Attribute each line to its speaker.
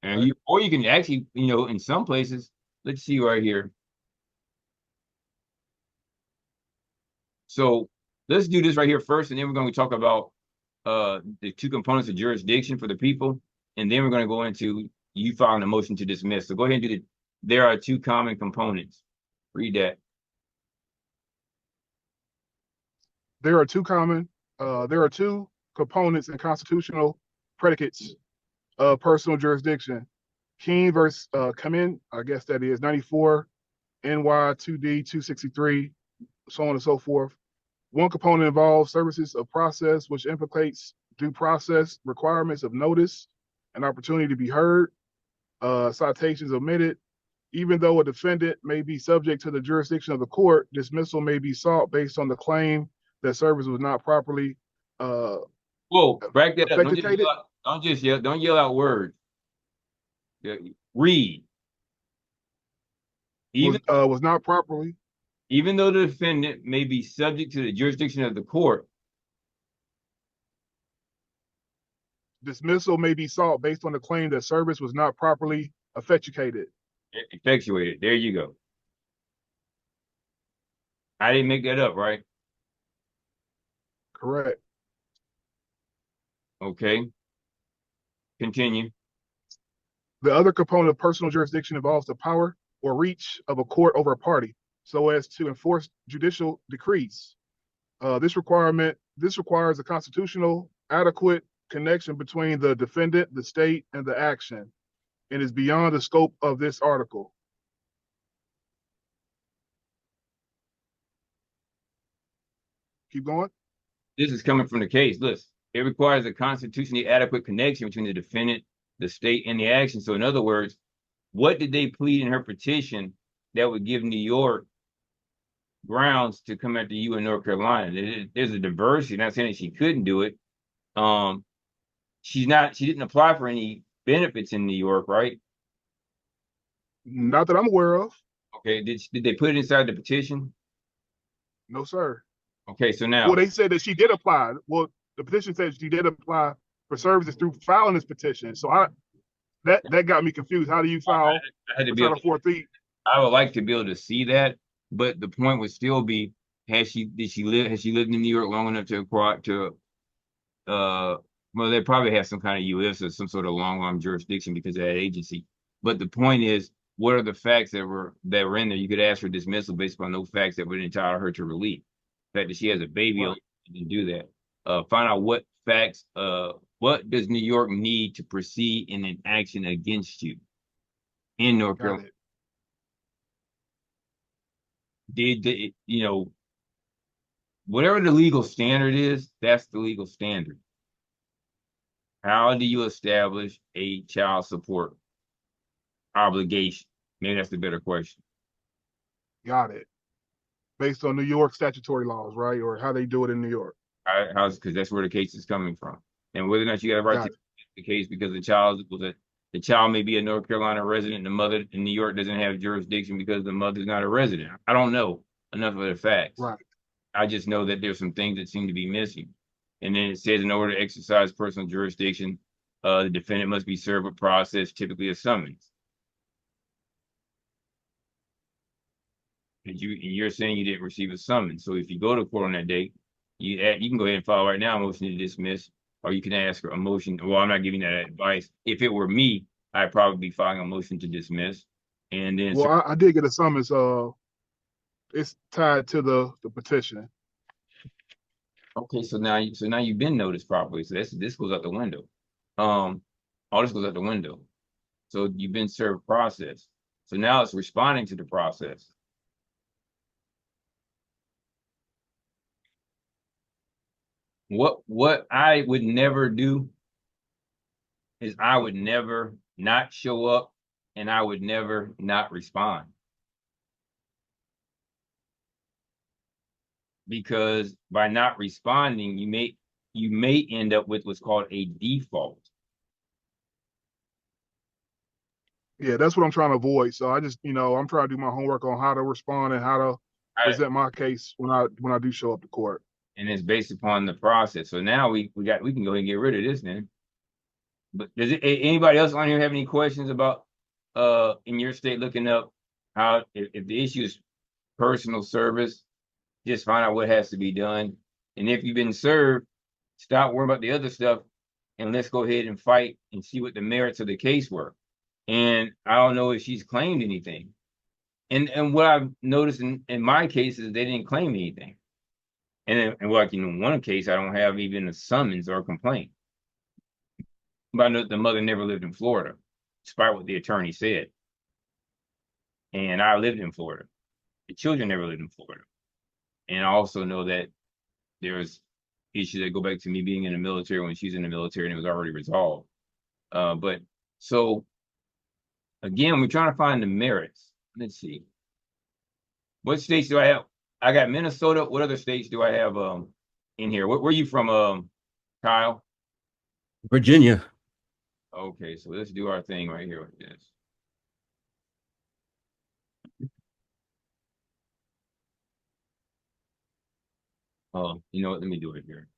Speaker 1: And
Speaker 2: Right.
Speaker 1: or you can actually, in some places, let's see right here. So let's do this right here first, and then we're going to talk about the two components of jurisdiction for the people, and then we're going to go into you filing a motion to dismiss. So go ahead and do the. There are two common components. Read that.
Speaker 2: There are two common. There are two components and constitutional predicates of personal jurisdiction. King versus Kamin, I guess that is 94 NY 2D 263, so on and so forth. One component involves services of process, which implicates due process requirements of notice and opportunity to be heard, citations omitted. Even though a defendant may be subject to the jurisdiction of the court, dismissal may be sought based on the claim that service was not properly uh,
Speaker 1: Whoa, back that up. Don't just
Speaker 2: effectuated,
Speaker 1: yell out, don't yell out words. Yeah, read. Even
Speaker 2: was not properly.
Speaker 1: even though the defendant may be subject to the jurisdiction of the court,
Speaker 2: Dismissal may be sought based on the claim that service was not properly effectuated.
Speaker 1: effectuated. There you go. I didn't make that up, right?
Speaker 2: Correct.
Speaker 1: Okay. Continue.
Speaker 2: The other component of personal jurisdiction involves the power or reach of a court over a party so as to enforce judicial decrees. This requires a constitutional adequate connection between the defendant, the state, and the action, and is beyond the scope of this article. Keep going.
Speaker 1: This is coming from the case. Listen, it requires a constitutionally adequate connection between the defendant, the state, and the action. So, in other words, what did they plead in her petition that would give New York grounds to come after you in North Carolina? There's a diversity. Not saying that she couldn't do it. Um, she didn't apply for any benefits in New York, right?
Speaker 2: Not that I'm aware of.
Speaker 1: Okay. Did they put it inside the petition?
Speaker 2: No, sir.
Speaker 1: Okay. So
Speaker 2: Well,
Speaker 1: now,
Speaker 2: they said that she did apply. Well, the petition says she did apply for services through filing this petition. So that got me confused. How do you file
Speaker 1: I had to
Speaker 2: for
Speaker 1: be able
Speaker 2: Title
Speaker 1: to,
Speaker 2: 4
Speaker 1: I would like to be able to see that, but the point would still be, has she lived in New York long enough to acquire, uh, well, they probably have some kind of U.S. or some sort of long arm jurisdiction because of that agency. But the point is, what are the facts that were in there? You could ask for dismissal based upon no facts that would entitle her to relief. The fact that she has a baby,
Speaker 2: Right.
Speaker 1: to do that. Find out what facts. What does New York need to proceed in an action against you in North
Speaker 2: Got
Speaker 1: Carolina?
Speaker 2: it.
Speaker 1: Whatever the legal standard is, that's the legal standard. How do you establish a child support obligation? Maybe that's the better question.
Speaker 2: Got it. Based on New York statutory laws, right? Or how they do it in New York.
Speaker 1: How's because that's where the case is coming from, and whether or not you got a right to
Speaker 2: Got it.
Speaker 1: the case because the child may be a North Carolina resident, the mother in New York doesn't have jurisdiction because the mother's not a resident. I don't know enough of the facts.
Speaker 2: Right.
Speaker 1: I just know that there's some things that seem to be missing, and then it says in order to exercise personal jurisdiction, the defendant must be served with process, typically a summons. And you're saying you didn't receive a summons. So if you go to court on that date, you can go ahead and file right now a motion to dismiss, or you can ask for a motion. Well, I'm not giving that advice. If it were me, I'd probably be filing a motion to dismiss, and then
Speaker 2: Well, I did get a summons. It's tied to the petition.
Speaker 1: okay. So now you've been noticed properly. So this goes out the window. Um, all this goes out the window. So you've been served process. So now it's responding to the process. What I would never do is I would never not show up and I would never not respond. Because by not responding, you may end up with what's called a default.
Speaker 2: Yeah, that's what I'm trying to avoid. So I just, I'm trying to do my homework on how to respond and how to
Speaker 1: I,
Speaker 2: present my case when I do show up to court.
Speaker 1: and it's based upon the process. So now we can go ahead and get rid of this then. But does anybody else on here have any questions about in your state looking up how if the issue is personal service, just find out what has to be done. And if you've been served, stop worrying about the other stuff and let's go ahead and fight and see what the merits of the case were. And I don't know if she's claimed anything. And what I've noticed in my case is they didn't claim anything. And like in one case, I don't have even a summons or a complaint. But I know the mother never lived in Florida, despite what the attorney said. And I lived in Florida. The children never lived in Florida. And I also know that there's issues that go back to me being in the military when she's in the military and it was already resolved. But so again, we're trying to find the merits. Let's see. What states do I have? I got Minnesota. What other states do I have in here? Where are you from, Kyle?
Speaker 3: Virginia.
Speaker 1: Okay, so let's do our thing right here with this. You know what? Let me do it here.